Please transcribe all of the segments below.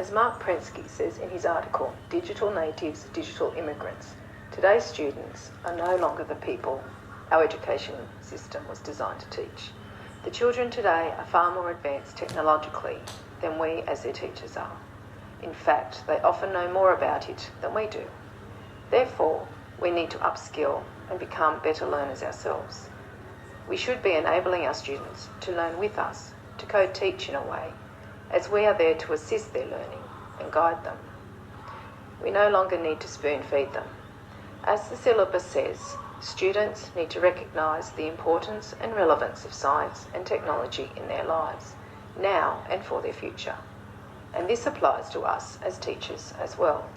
As Mark Prensky says in his article, Digital Natives, Digital Immigrants, today's students are no longer the people our education system was designed to teach. The children today are far more advanced technologically than we as their teachers are. In fact, they often know more about it than we do. Therefore, we need to upskill and become better learners ourselves. We should be enabling our students to learn with us, to co-teach in a way, as we are there to assist their learning and guide them. We no longer need to spoon-feed them. As the syllabus says, students need to recognise the importance and relevance of science and technology in their lives, now and for their future. And this applies to us as teachers as well.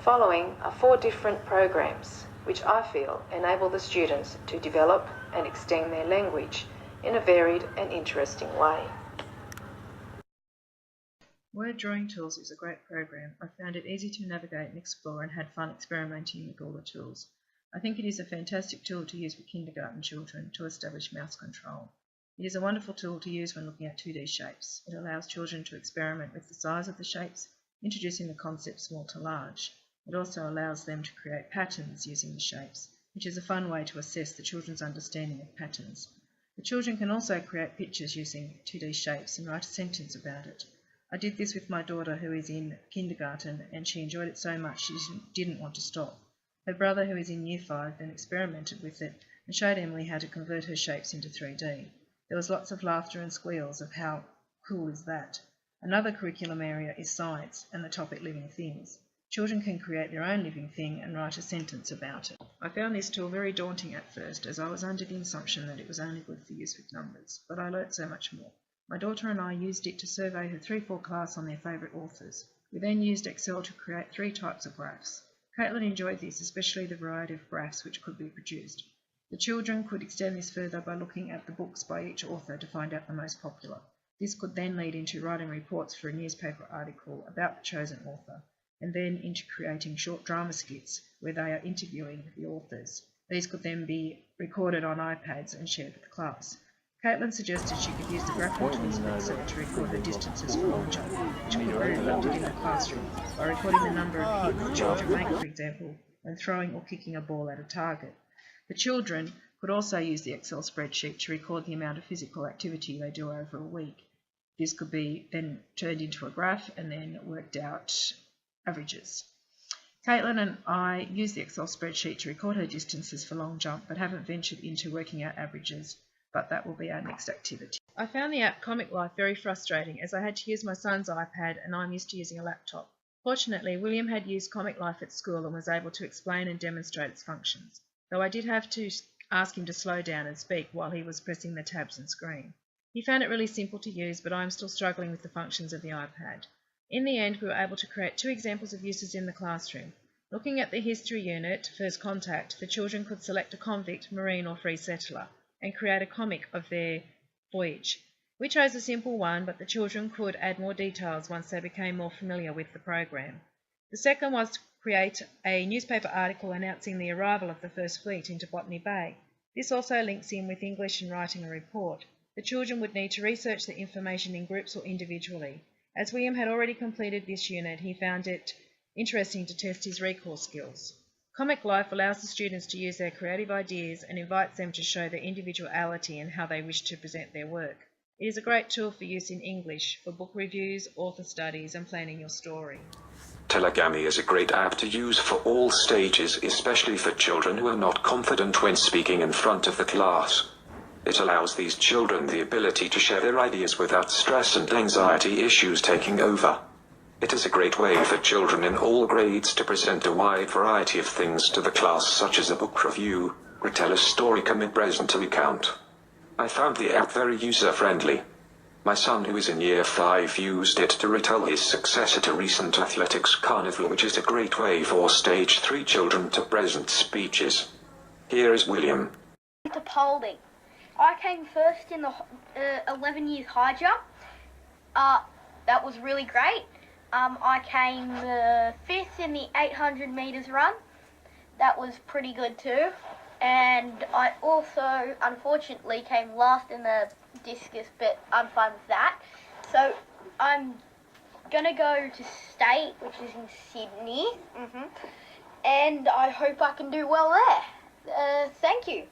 Following are 4 different programs which I feel enable the students to develop and extend their language in a varied and interesting way. Word Drawing Tools is a great program. I found it easy to navigate and explore and had fun experimenting with all the tools. I think it is a fantastic tool to use for kindergarten children to establish mouse control. It is a wonderful tool to use when looking at 2D shapes. It allows children to experiment with the size of the shapes, introducing the concept small to large. It also allows them to create patterns using the shapes, which is a fun way to assess the children's understanding of patterns. The children can also create pictures using 2D shapes and write a sentence about it. I did this with my daughter who is in kindergarten, and she enjoyed it so much she didn't want to stop. Her brother, who is in Year 5, then experimented with it and showed Emily how to convert her shapes into 3D. There was lots of laughter and squeals of how cool is that. Another curriculum area is science and the topic living things. Children can create their own living thing and write a sentence about it. I found this tool very daunting at first, as I was under the assumption that it was only good for use with numbers, but I learnt so much more. My daughter and I used it to survey her 3-4 class on their favourite authors. We then used Excel to create 3 types of graphs. Caitlin enjoyed this, especially the variety of graphs which could be produced. The children could extend this further by looking at the books by each author to find out the most popular. This could then lead into writing reports for a newspaper article about the chosen author, and then into creating short drama skits where they are interviewing the authors. These could then be recorded on iPads and shared with the class. Caitlin suggested she could use the graphing tools of Excel to record her distances for long jump, which could be reflected in the classroom by recording the number of hits the children make, for example, when throwing or kicking a ball at a target. The children could also use the Excel spreadsheet to record the amount of physical activity they do over a week. This could be then turned into a graph and then worked out averages. Caitlin and I use the Excel spreadsheet to record her distances for long jump, but haven't ventured into working out averages, but that will be our next activity. I found the app Comic Life very frustrating, as I had to use my son's iPad and I'm used to using a laptop. Fortunately, William had used Comic Life at school and was able to explain and demonstrate its functions, though I did have to ask him to slow down and speak while he was pressing the tabs and screen. He found it really simple to use, but I'm still struggling with the functions of the iPad. In the end, we were able to create 2 examples of uses in the classroom. Looking at the history unit, First Contact, the children could select a convict, marine or free settler, and create a comic of their voyage. We chose a simple one, but the children could add more details once they became more familiar with the program. The second was to create a newspaper article announcing the arrival of the First Fleet into Botany Bay. This also links in with English and writing a report. The children would need to research the information in groups or individually. As William had already completed this unit, he found it interesting to test his recall skills. Comic Life allows the students to use their creative ideas and invites them to show their individuality and how they wish to present their work. It is a great tool for use in English, for book reviews, author studies and planning your story. Telegami is a great app to use for all stages, especially for children who are not confident when speaking in front of the class. It allows these children the ability to share their ideas without stress and anxiety issues taking over. It is a great way for children in all grades to present a wide variety of things to the class, such as a book review, retell a story, and present a recount. I found the app very user-friendly. My son, who is in Year 5, used it to retell his success at a recent athletics carnival, which is a great way for Stage 3 children to present speeches. Here is William. To polling. I came first in the 11 years high jump. That was really great. I came 5th in the 800 metres run. That was pretty good too. And I also, unfortunately, came last in the discus, but I'm fine with that. So I'm gonna go to state, which is in Sydney, and I hope I can do well there. Thank you.